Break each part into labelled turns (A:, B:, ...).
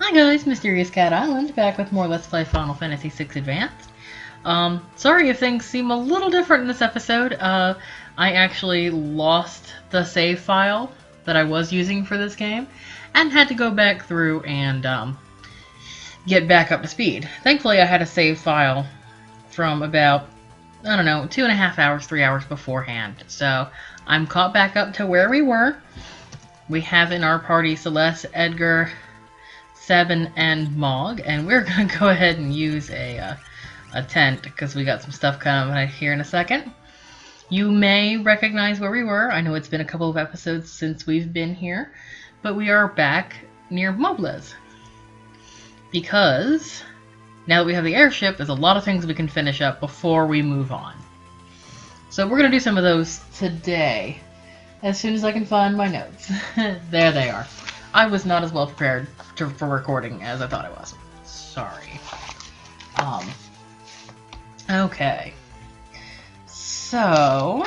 A: Hi guys, Mysterious Cat Island, back with more Let's Play Final Fantasy VI Advanced. Sorry if things seem a little different in this episode. I actually lost the save file that I was using for this game, and had to go back through and get back up to speed. Thankfully I had a save file from about, I don't know, 2.5 hours, 3 hours beforehand. So I'm caught back up to where we were. We have in our party Celeste, Edgar, Seven, and Mog, and we're going to go ahead and use a tent because we got some stuff coming right here in a second. You may recognize where we were. I know it's been a couple of episodes since we've been here, but we are back near Moblez because now that we have the airship, there's a lot of things we can finish up before we move on. So we're going to do some of those today as soon as I can find my notes. There they are. I was not as well prepared for recording as I thought I was. Sorry. Okay. So...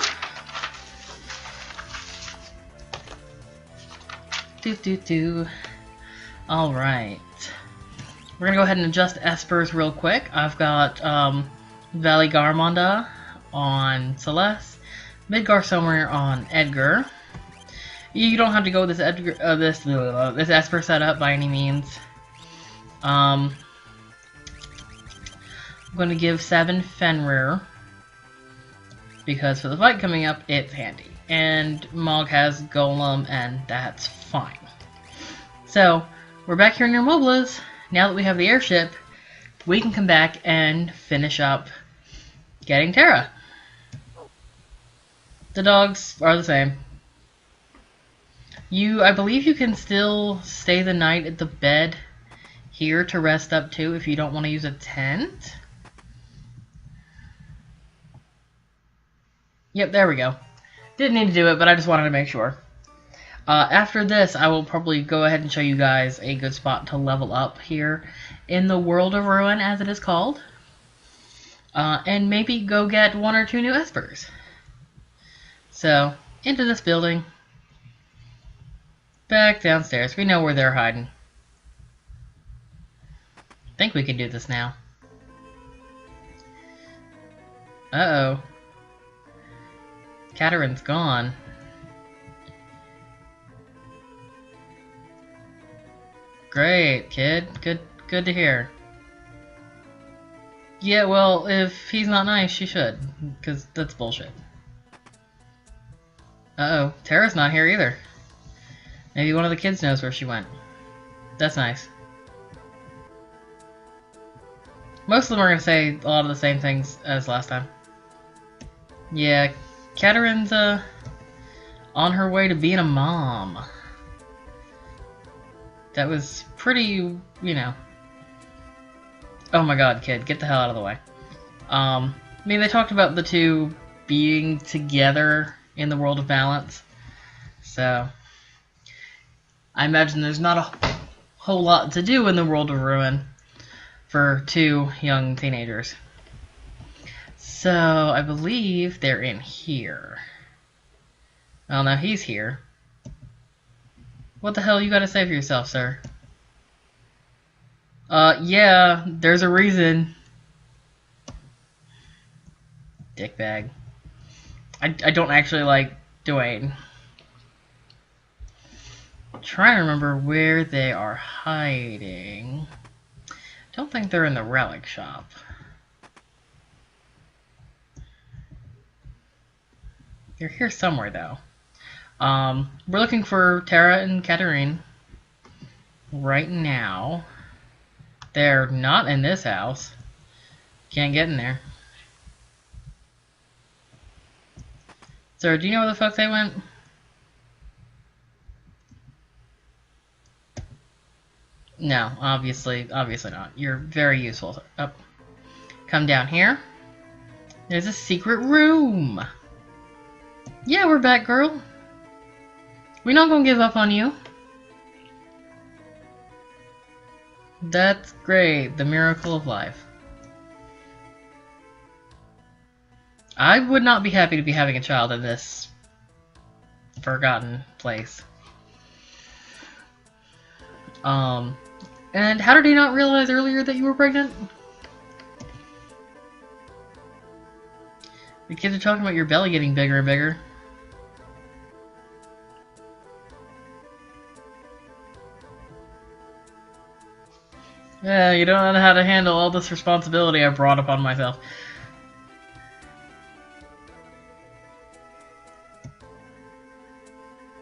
A: Alright. We're gonna go ahead and adjust espers real quick. I've got Valley Garmonda on Celeste, Midgar somewhere on Edgar. You don't have to go with this esper setup by any means. I'm going to give 7 Fenrir because for the fight coming up, it's handy. And Mog has Golem, and that's fine. So we're back here near Moblez. Now that we have the airship, we can come back and finish up getting Terra. The dogs are the same. I believe you can still stay the night at the bed here to rest up too if you don't want to use a tent. Yep, there we go. Didn't need to do it, but I just wanted to make sure. After this, I will probably go ahead and show you guys a good spot to level up here in the World of Ruin, as it is called. And maybe go get 1 or 2 new espers. So, into this building. Back downstairs. We know where they're hiding. I think we can do this now. Uh-oh. Katarin's gone. Great, kid. Good to hear. Yeah, well, if he's not nice, she should. Because that's bullshit. Uh-oh. Terra's not here either. Maybe one of the kids knows where she went. That's nice. Most of them are going to say a lot of the same things as last time. Yeah, Katarin's on her way to being a mom. That was pretty, you know. Oh my god, kid, get the hell out of the way. I mean, they talked about the two being together in the world of balance. So... I imagine there's not a whole lot to do in the World of Ruin for 2 young teenagers. So, I believe they're in here. Oh, no, he's here. What the hell you gotta say for yourself, sir? Yeah, there's a reason. Dickbag. I don't actually like Dwayne. Trying to remember where they are hiding. Don't think they're in the relic shop. They're here somewhere though. We're looking for Terra and Katarine right now. They're not in this house. Can't get in there. Sir, do you know where the fuck they went? No, obviously not. You're very useful. Oh. Come down here. There's a secret room. Yeah, we're back, girl. We're not gonna give up on you. That's great. The miracle of life. I would not be happy to be having a child in this forgotten place. And how did he not realize earlier that you were pregnant? The kids are talking about your belly getting bigger and bigger. Yeah, you don't know how to handle all this responsibility I brought upon myself.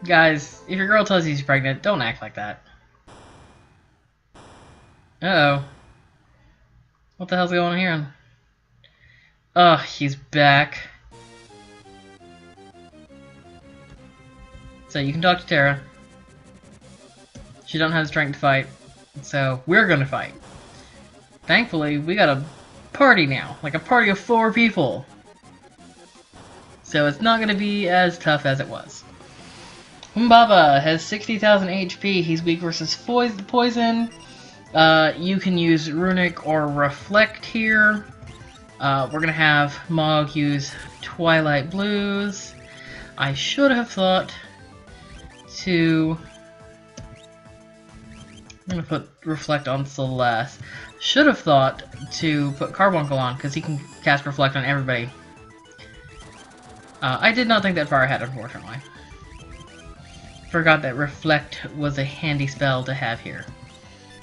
A: Guys, if your girl tells you she's pregnant, don't act like that. Uh-oh. What the hell's going on here? Ugh, he's back. So you can talk to Tara. She don't have the strength to fight. So we're gonna fight. Thankfully, we got a party now. Like a party of 4 people. So it's not gonna be as tough as it was. Humbaba has 60,000 HP. He's weak versus poison. You can use Runic or Reflect here. We're gonna have Mog use Twilight Blues. I should have thought to... I'm gonna put Reflect on Celeste. Should have thought to put Carbuncle on, because he can cast Reflect on everybody. I did not think that far ahead, unfortunately. Forgot that Reflect was a handy spell to have here.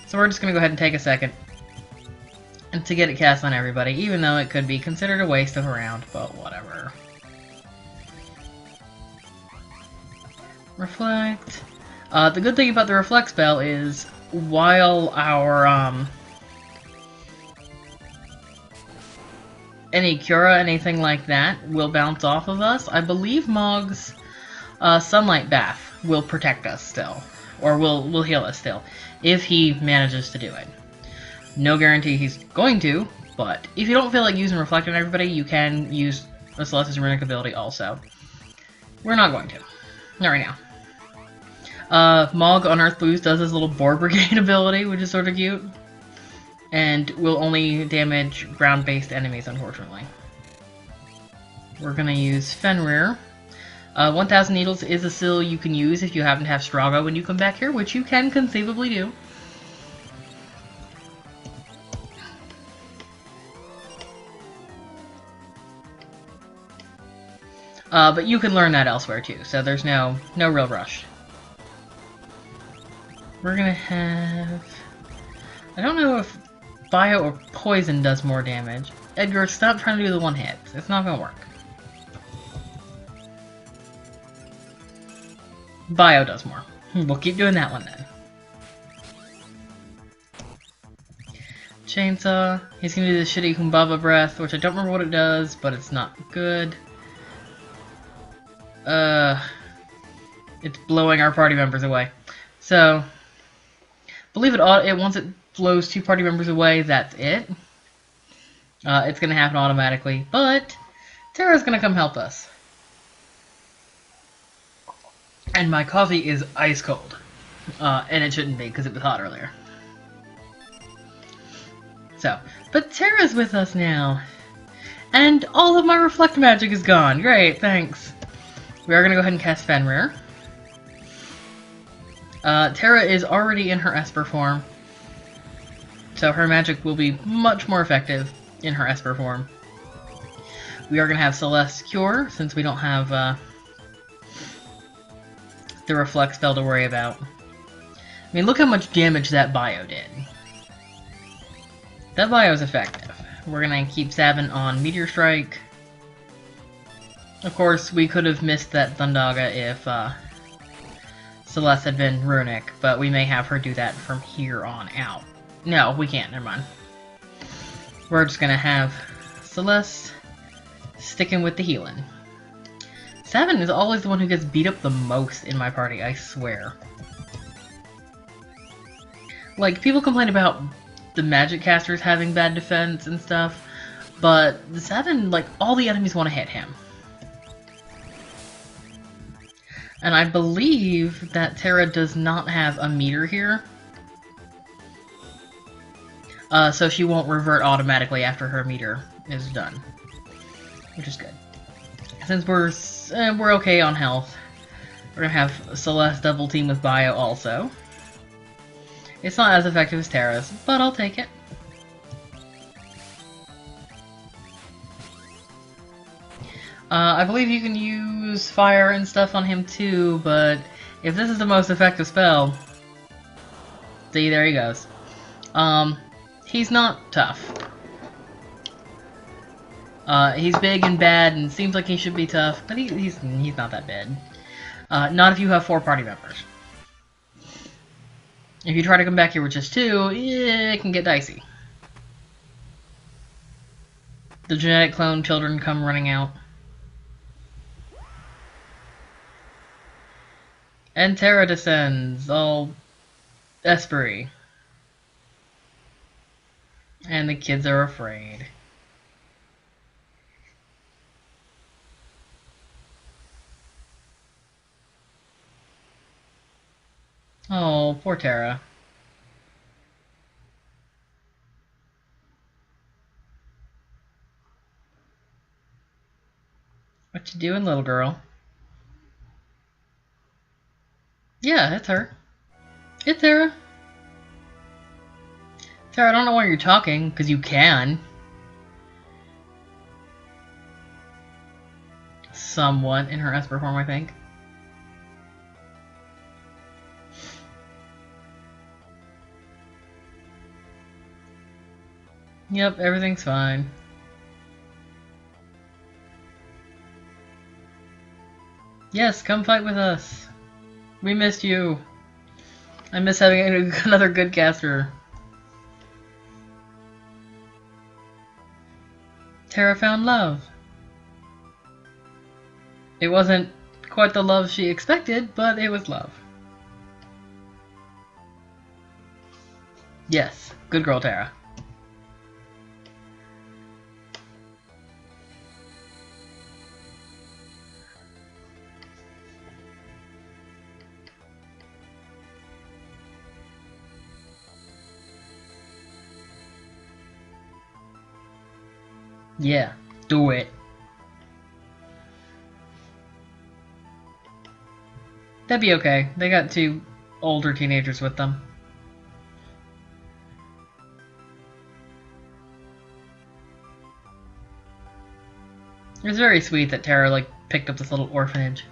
A: So we're just gonna go ahead and take a second and to get it cast on everybody, even though it could be considered a waste of a round, but whatever. Reflect. The good thing about the Reflect spell is, while our, any Cura, anything like that, will bounce off of us, I believe Mog's Sunlight Bath will protect us still. Or will heal us still, if he manages to do it. No guarantee he's going to, but if you don't feel like using Reflect on everybody, you can use the Celeste's Runic ability also. We're not going to. Not right now. Mog on Earth Boost does his little Boar Brigade ability, which is sort of cute. And will only damage ground-based enemies, unfortunately. We're gonna use Fenrir. 1,000 Needles is a skill you can use if you happen to have Strago when you come back here, which you can conceivably do. But you can learn that elsewhere too, so there's no real rush. We're gonna have... I don't know if Bio or Poison does more damage. Edgar, stop trying to do the one hit. It's not gonna work. Bio does more. We'll keep doing that one then. Chainsaw. He's gonna do the shitty Humbaba breath, which I don't remember what it does, but it's not good. It's blowing our party members away. So, believe it, once it blows 2 party members away, that's it. It's gonna happen automatically, but Tara's gonna come help us. And my coffee is ice cold. And it shouldn't be, because it was hot earlier. So, but Tara's with us now. And all of my Reflect magic is gone. Great, thanks. We are going to go ahead and cast Fenrir. Tara is already in her Esper form. So her magic will be much more effective in her Esper form. We are going to have Celeste Cure, since we don't have the Reflect spell to worry about. I mean, look how much damage that Bio did. That Bio is effective. We're going to keep Savin on Meteor Strike. Of course, we could have missed that Thundaga if Celeste had been Runic, but we may have her do that from here on out. No, we can't. Never mind. We're just going to have Celeste sticking with the healing. Savin is always the one who gets beat up the most in my party, I swear. Like, people complain about the magic casters having bad defense and stuff, but Savin, like, all the enemies want to hit him. And I believe that Tara does not have a meter here. So she won't revert automatically after her meter is done. Which is good. Since we're okay on health, we're gonna have Celeste double team with Bio also. It's not as effective as Terra's, but I'll take it. I believe you can use fire and stuff on him too, but if this is the most effective spell... See, there he goes. He's not tough. He's big and bad and seems like he should be tough, but he's not that bad. Not if you have 4 party members. If you try to come back here with just 2, it can get dicey. The genetic clone children come running out. And Terra descends, all Espery. And the kids are afraid. Oh, poor Terra. What you doing, little girl? Yeah, it's her. It's Terra. Terra, I don't know why you're talking, because you can. Somewhat in her Esper form, I think. Yep, everything's fine. Yes, come fight with us. We missed you. I miss having another good caster. Terra found love. It wasn't quite the love she expected, but it was love. Yes, good girl, Terra. Yeah, do it. That'd be okay. They got 2 older teenagers with them. It was very sweet that Terra, like, picked up this little orphanage.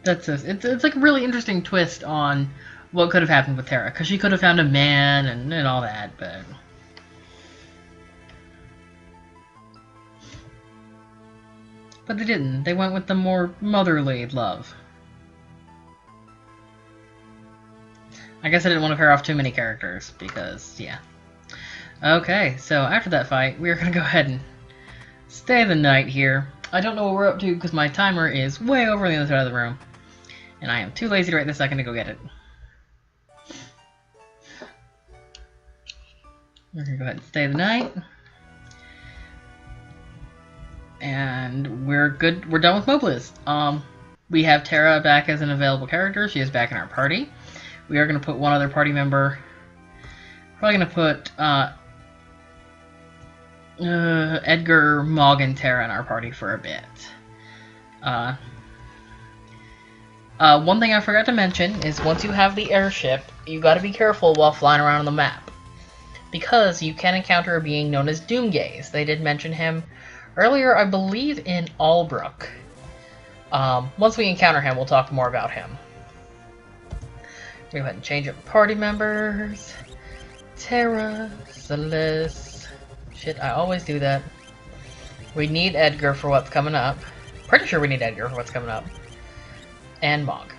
A: It's like a really interesting twist on what could have happened with Terra, because she could have found a man and all that, but they didn't. They went with the more motherly love. I guess I didn't want to pair off too many characters, because, yeah. Okay, so after that fight, we're going to go ahead and stay the night here. I don't know what we're up to, because my timer is way over on the other side of the room. And I am too lazy right this second to go get it. We're going to go ahead and stay the night. And we're good. We're done with Mobliz. We have Terra back as an available character. She is back in our party. We are going to put one other party member. Probably going to put Edgar, Mog, and Terra in our party for a bit. One thing I forgot to mention is once you have the airship, you got to be careful while flying around on the map, because you can encounter a being known as Doomgaze. They did mention him earlier, I believe, in Albrook. Once we encounter him, we'll talk more about him. Go ahead and change up party members. Terra, Celeste. Shit, I always do that. We need Edgar for what's coming up. Pretty sure we need Edgar for what's coming up. And Mog.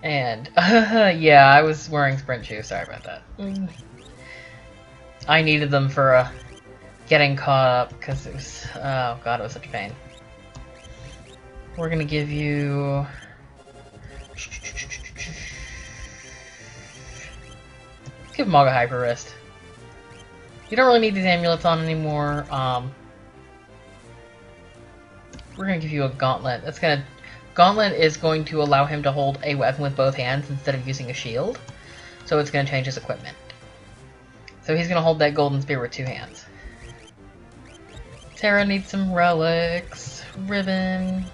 A: And, yeah, I was wearing sprint shoes. Sorry about that. I needed them for getting caught up, because it was, oh god, it was such a pain. We're gonna give you... Give Mog a Hyper Wrist. You don't really need these amulets on anymore. We're gonna give you a Gauntlet. Gauntlet is going to allow him to hold a weapon with both hands instead of using a shield. So it's gonna change his equipment. So he's gonna hold that golden spear with 2 hands. Terra needs some relics, ribbon,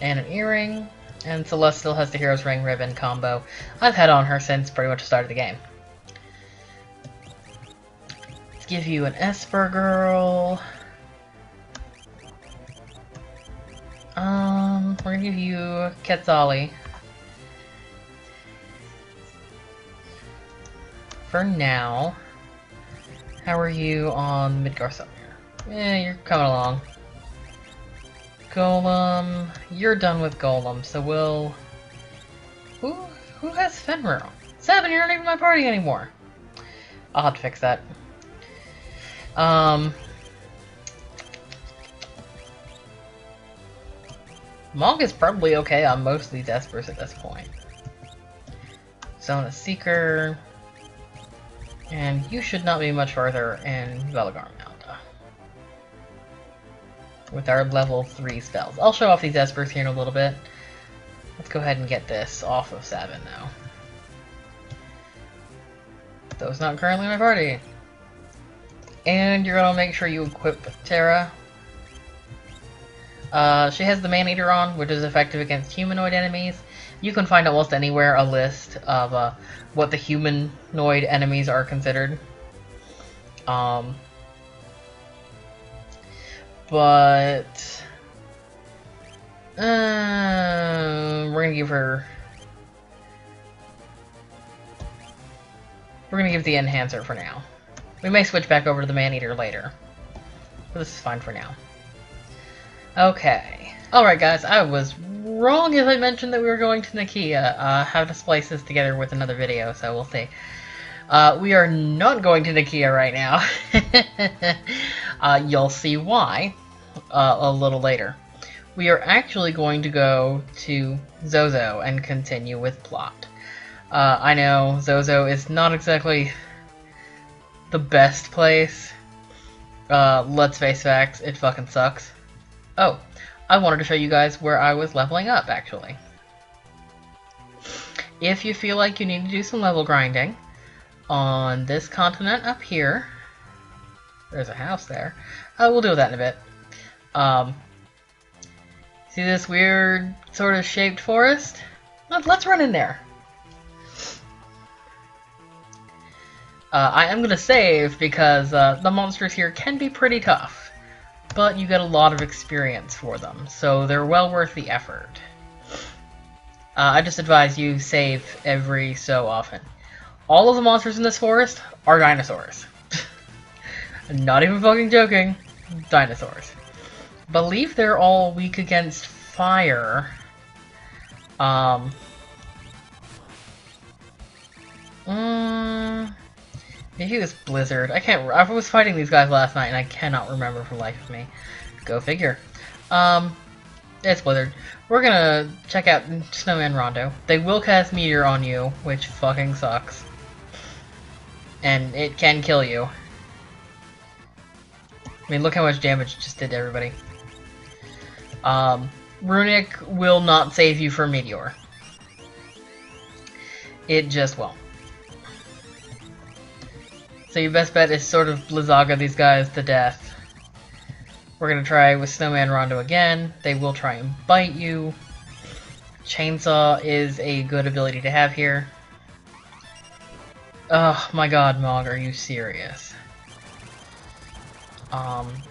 A: and an earring. And Celeste still has the Hero's Ring ribbon combo. I've had on her since pretty much the start of the game. Let's give you an Esper Girl. We're gonna give you Quetzali. For now. How are you on Midgar Summer? Yeah, you're coming along. Golem, you're done with Golem, so we'll... Who has Fenrir? Seven, you're not even my party anymore. I'll have to fix that. Monk is probably okay on most of these Espers at this point. Zona Seeker... And you should not be much further in Velagar Mountain. With our level 3 spells. I'll show off these Espers here in a little bit. Let's go ahead and get this off of Savin now. Those not currently in my party. And you're gonna make sure you equip Terra. She has the Man-Eater on, which is effective against humanoid enemies. You can find almost anywhere a list of what the humanoid enemies are considered. But we're gonna give her. We're gonna give the Enhancer for now. We may switch back over to the Man-Eater later, but this is fine for now. Okay. Alright guys, I was wrong if I mentioned that we were going to Nakia. Have to splice this together with another video, so we'll see. We are not going to Nakia right now. You'll see why a little later. We are actually going to go to Zozo and continue with plot. I know Zozo is not exactly the best place. Let's face facts, it fucking sucks. Oh, I wanted to show you guys where I was leveling up, actually. If you feel like you need to do some level grinding, on this continent up here, there's a house there. We'll deal with that in a bit. See this weird sort of shaped forest? Let's run in there. I am going to save because the monsters here can be pretty tough. But you get a lot of experience for them, so they're well worth the effort. I just advise you save every so often. All of the monsters in this forest are dinosaurs. Not even fucking joking. Dinosaurs. Believe they're all weak against fire. Maybe it was Blizzard. I was fighting these guys last night and I cannot remember for the life of me. Go figure. It's Blizzard. We're gonna check out Snowman Rondo. They will cast Meteor on you, which fucking sucks. And it can kill you. I mean, look how much damage it just did to everybody. Runic will not save you from Meteor. It just won't. So your best bet is sort of Blizzaga these guys to death. We're gonna try with Snowman Rondo again. They will try and bite you. Chainsaw is a good ability to have here. Oh my god, Mog, are you serious?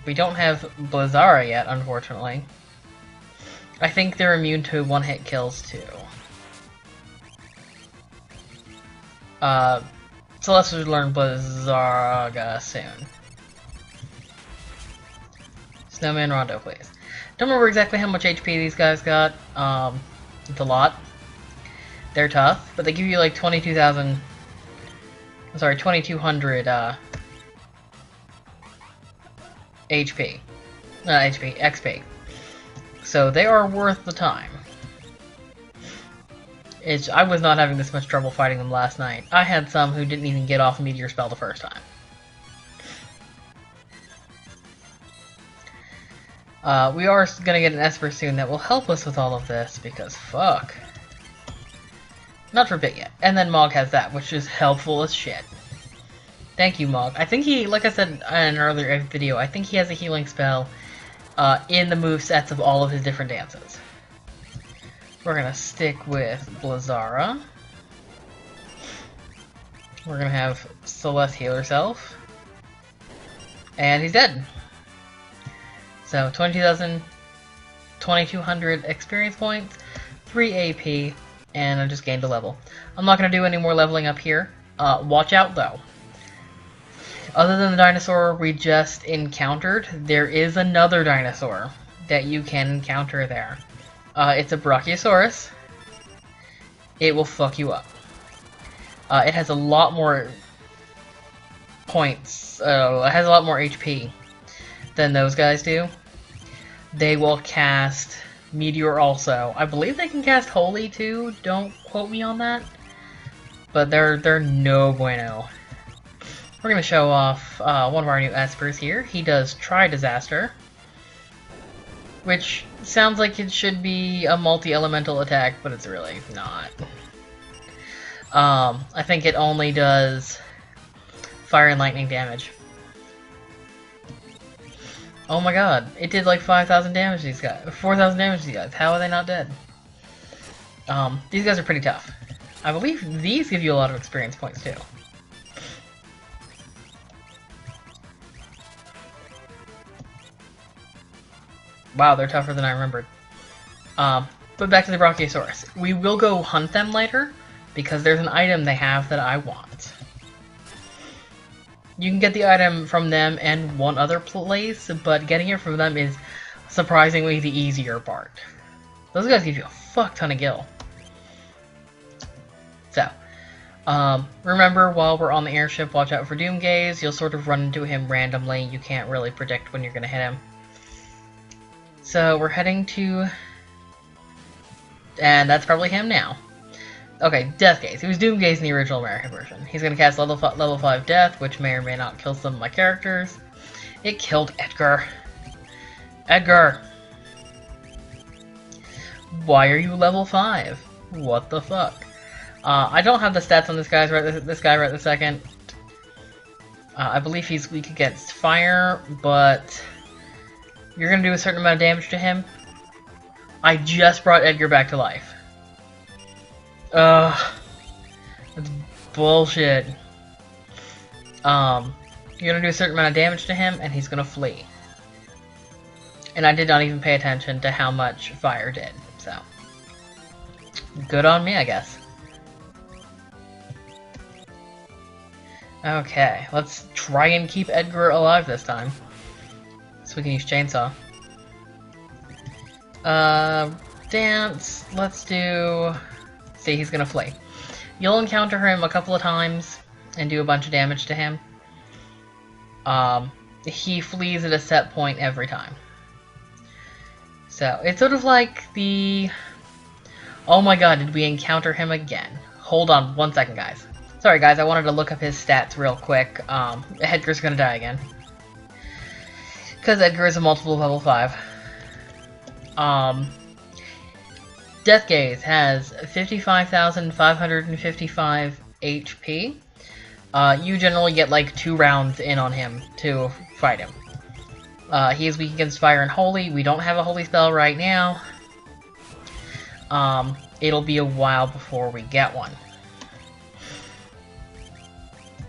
A: We don't have Blizzara yet, unfortunately. I think they're immune to one-hit kills too. Celeste should learn Blizzaga soon. Snowman Rondo, please. Don't remember exactly how much HP these guys got. It's a lot. They're tough, but they give you like 22,000... Sorry, 2,200 HP. XP. So they are worth the time. I was not having this much trouble fighting them last night. I had some who didn't even get off a Meteor spell the first time. We are gonna get an Esper soon that will help us with all of this, because fuck. Not for a bit yet. And then Mog has that, which is helpful as shit. Thank you, Mog. I think he, like I said in an earlier video, I think he has a healing spell in the movesets of all of his different dances. We're gonna stick with Blazara. We're gonna have Celeste heal herself. And he's dead. So 22,000, 2,200 experience points, 3 AP, and I just gained a level. I'm not gonna do any more leveling up here. Watch out though. Other than the dinosaur we just encountered, there is another dinosaur that you can encounter there. It's a Brachiosaurus. It will fuck you up. It has a lot more points, it has a lot more HP than those guys do. They will cast Meteor also. I believe they can cast Holy too, don't quote me on that. But they're no bueno. We're going to show off one of our new Espers here. He does Tri-Disaster, which sounds like it should be a multi-elemental attack, but it's really not. I think it only does fire and lightning damage. Oh my god, it did like 5,000 damage to these guys, 4,000 damage to these guys. How are they not dead? These guys are pretty tough. I believe these give you a lot of experience points too. Wow, they're tougher than I remembered. But back to the Brachiosaurus. We will go hunt them later, because there's an item they have that I want. You can get the item from them and one other place, but getting it from them is surprisingly the easier part. Those guys give you a fuck ton of gil. So, remember, while we're on the airship, watch out for Doomgaze. You'll sort of run into him randomly. You can't really predict when you're going to hit him. So we're heading to... and that's probably him now. Okay, Deathgaze. He was Doomgaze in the original American version. He's going to cast level 5 Death, which may or may not kill some of my characters. It killed Edgar. Edgar! Why are you level 5? What the fuck? I don't have the stats on this guy right this second. I believe he's weak against fire, but... you're going to do a certain amount of damage to him. I just brought Edgar back to life. Ugh. That's bullshit. You're going to do a certain amount of damage to him, and he's going to flee. And I did not even pay attention to how much fire did, so... good on me, I guess. Okay, let's try and keep Edgar alive this time. So we can use Chainsaw. Dance. Let's do... see, he's gonna flee. You'll encounter him a couple of times and do a bunch of damage to him. He flees at a set point every time. So, it's sort of like the... oh my god, did we encounter him again? Hold on 1 second, guys. Sorry, guys, I wanted to look up his stats real quick. Edgar's gonna die again. Because Edgar is a multiple of level 5. Deathgaze has 55,555 HP. You generally get like 2 rounds in on him to fight him. He is weak against fire and holy. We don't have a holy spell right now. It'll be a while before we get one.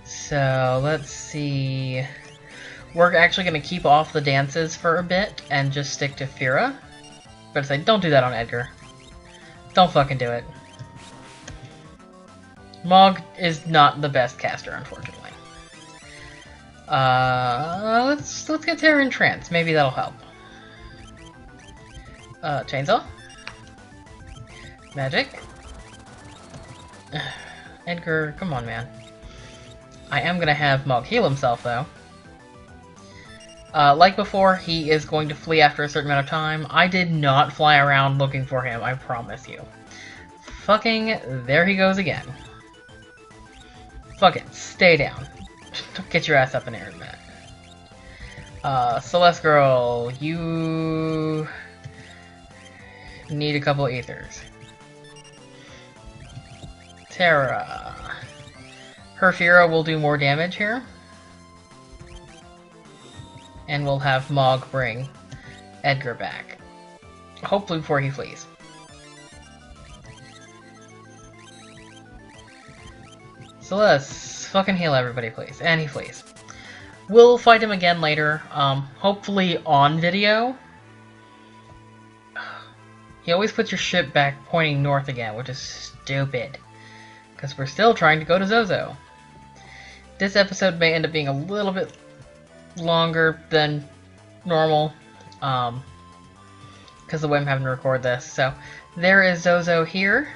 A: So, let's see... we're actually going to keep off the dances for a bit and just stick to Fira. But say, don't do that on Edgar. Don't fucking do it. Mog is not the best caster, unfortunately. Let's get Terra in Trance. Maybe that'll help. Chainsaw. Magic. Edgar, come on, man. I am gonna have Mog heal himself, though. Like before, he is going to flee after a certain amount of time. I did not fly around looking for him, I promise you. Fucking, there he goes again. Fuck it, stay down. Get your ass up in air in a minute. Celeste Girl, you need a couple ethers. Terra. Her Fira will do more damage here. and we'll have Mog bring Edgar back. Hopefully before he flees. So let's fucking heal everybody, please. And he flees. We'll fight him again later, hopefully on video. He always puts your ship back pointing north again, which is stupid. Because we're still trying to go to Zozo. This episode may end up being a little bit longer than normal, because the way I'm having to record this. So, there is Zozo here.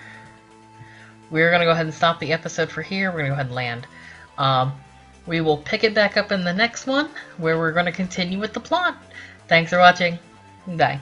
A: We're going to go ahead and stop the episode for here. We're going to go ahead and land. We will pick it back up in the next one, where we're going to continue with the plot. Thanks for watching. Bye.